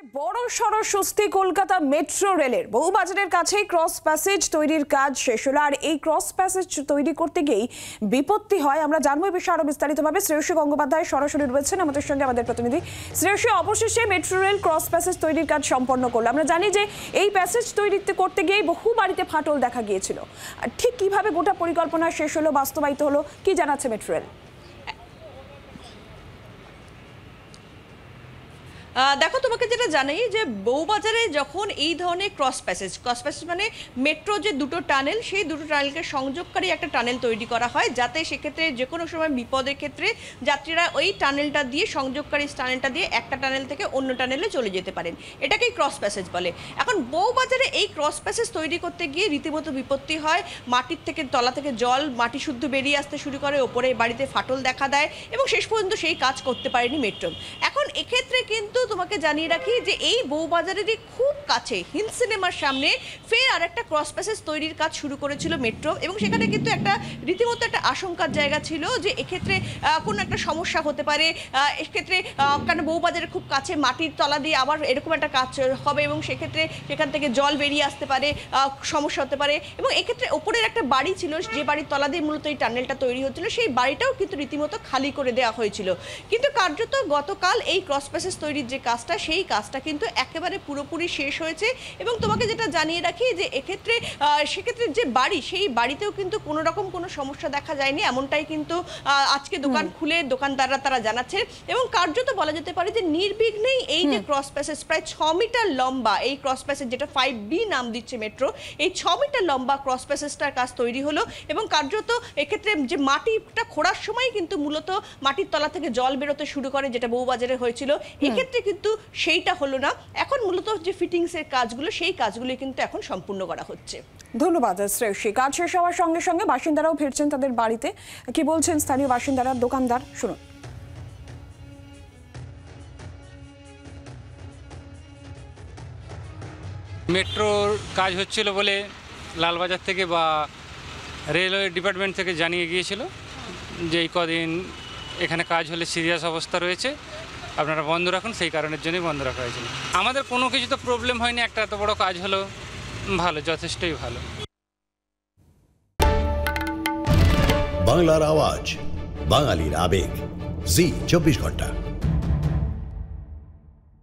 বড় সড় স্বস্তি কলকাতা মেট্রো রেলের বউবাজারের কাছেই ক্রস প্যাসেজ তৈরির কাজ শেষ হলো। আর এই ক্রস প্যাসেজ তৈরি করতে গিয়েই বিপত্তি হয়। আমরা জানবো এই বিষয়ে আরো বিস্তারিতভাবে। শ্রেয়সী গঙ্গোপাধ্যায় সরাসরি রয়েছেন আমাদের সঙ্গে, আমাদের প্রতিনিধি। শ্রেয়সী, অবশেষে মেট্রো রেল ক্রস প্যাসেজ তৈরির কাজ সম্পন্ন করলো। আমরা জানি যে এই প্যাসেজ তৈরি করতে গিয়ে বহু বাড়িতে ফাটল দেখা গিয়েছিল। আর ঠিক কিভাবে গোটা পরিকল্পনা শেষ হলো, বাস্তবায়িত হলো, কি জানাচ্ছে মেট্রো রেল? দেখো, তোমাকে যেটা জানাই যে বউবাজারে যখন এই ধরনের ক্রস প্যাসেজ মানে মেট্রো যে দুটো টানেল, সেই দুটো টানেলকে সংযোগকারী একটা টানেল তৈরি করা হয়, যাতে সেক্ষেত্রে যে কোনো সময় বিপদের ক্ষেত্রে যাত্রীরা ওই টানেলটা দিয়ে, সংযোগকারী টানেলটা দিয়ে একটা টানেল থেকে অন্য টানেলে চলে যেতে পারেন। এটাকেই ক্রস প্যাসেজ বলে। এখন বউবাজারে এই ক্রস প্যাসেজ তৈরি করতে গিয়ে রীতিমতো বিপত্তি হয়। মাটির থেকে, তলা থেকে জল, মাটি শুদ্ধ বেরিয়ে আসতে শুরু করে, ওপরে বাড়িতে ফাটল দেখা দেয় এবং শেষ পর্যন্ত সেই কাজ করতে পারেনি মেট্রো। এখন এক্ষেত্রে কিন্তু তোমাকে জানিয়ে রাখি যে এই বউবাজারেরই খুব কাছে হিন্দ সিনেমার সামনে ফের আর একটা ক্রস প্যাসেজ তৈরির কাজ শুরু করেছিল মেট্রো, এবং সেখানে কিন্তু একটা রীতিমতো একটা আশঙ্কার জায়গা ছিল যে এক্ষেত্রে কোনো একটা সমস্যা হতে পারে। এক্ষেত্রে কারণ বউবাজারের খুব কাছে মাটির তলা দিয়ে আবার এরকম একটা কাজ হবে, এবং সেক্ষেত্রে সেখান থেকে জল বেরিয়ে আসতে পারে, সমস্যা হতে পারে। এবং এক্ষেত্রে ওপরের একটা বাড়ি ছিল, যে বাড়ির তলা দিয়ে মূলত এই টানেলটা তৈরি হচ্ছিল, সেই বাড়িটাও কিন্তু রীতিমতো খালি করে দেওয়া হয়েছিল। কিন্তু কার্যত গতকাল এই ক্রস প্যাসেজ তৈরির যে কাজটা, সেই কাজটা কিন্তু একেবারে পুরোপুরি শেষ হয়েছে। এবং তোমাকে যেটা জানিয়ে রাখি যে এক্ষেত্রে সেক্ষেত্রে যে বাড়ি, সেই বাড়িতেও কিন্তু কোনো রকম কোনো সমস্যা দেখা যায়নি, এমনটাই কিন্তু আজকে দোকান খুলে দোকানদাররা তারা জানাচ্ছে। এবং কার্যত বলা যেতে পারে যে নির্বিঘ্নেই এই যে ক্রস প্যাসেজ, প্রায় 6 মিটার লম্বা এই ক্রস প্যাসেজ, যেটা 5B নাম দিচ্ছে মেট্রো, এই 6 মিটার লম্বা ক্রস প্যাসেজটার কাজ তৈরি হলো। এবং কার্যত এক্ষেত্রে যে মাটিটা খোঁড়ার সময় কিন্তু মূলত মাটির তলা থেকে জল বেরোতে শুরু করে, যেটা বউবাজারে হয়েছিল। এক্ষেত্রে কিন্তু সেইটা হলো না। এখন মূলত যে ফিটিংসের কাজগুলো, সেই কাজগুলো কিন্তু এখন সম্পূর্ণ করা হচ্ছে। ধন্যবাদ শ্রেয়সী। কাজ শেষ হওয়ার সঙ্গে সঙ্গে বাসিন্দারাও ফিরছেন তাদের বাড়িতে। কি বলছেন স্থানীয় বাসিন্দারা, দোকানদার, শুনুন। মেট্রোর কাজ হচ্ছিল বলে লালবাজার থেকে বা রেলওয়ে ডিপার্টমেন্ট থেকে জানিয়ে গিয়েছিল যে এই কদিন এখানে কাজ হলে সিরিয়াস অবস্থা রয়েছে, আপনারা বন্ধ রাখুন। সেই কারণের জন্যই বন্ধ রাখা হয়েছিল। আমাদের কোনো কিছু তো প্রবলেম হয়নি, একটা এত বড় কাজ হলো, ভালো, যথেষ্টই ভালো। বাংলার আওয়াজ, বাঙালির আবেগ, জি 24 ঘন্টা।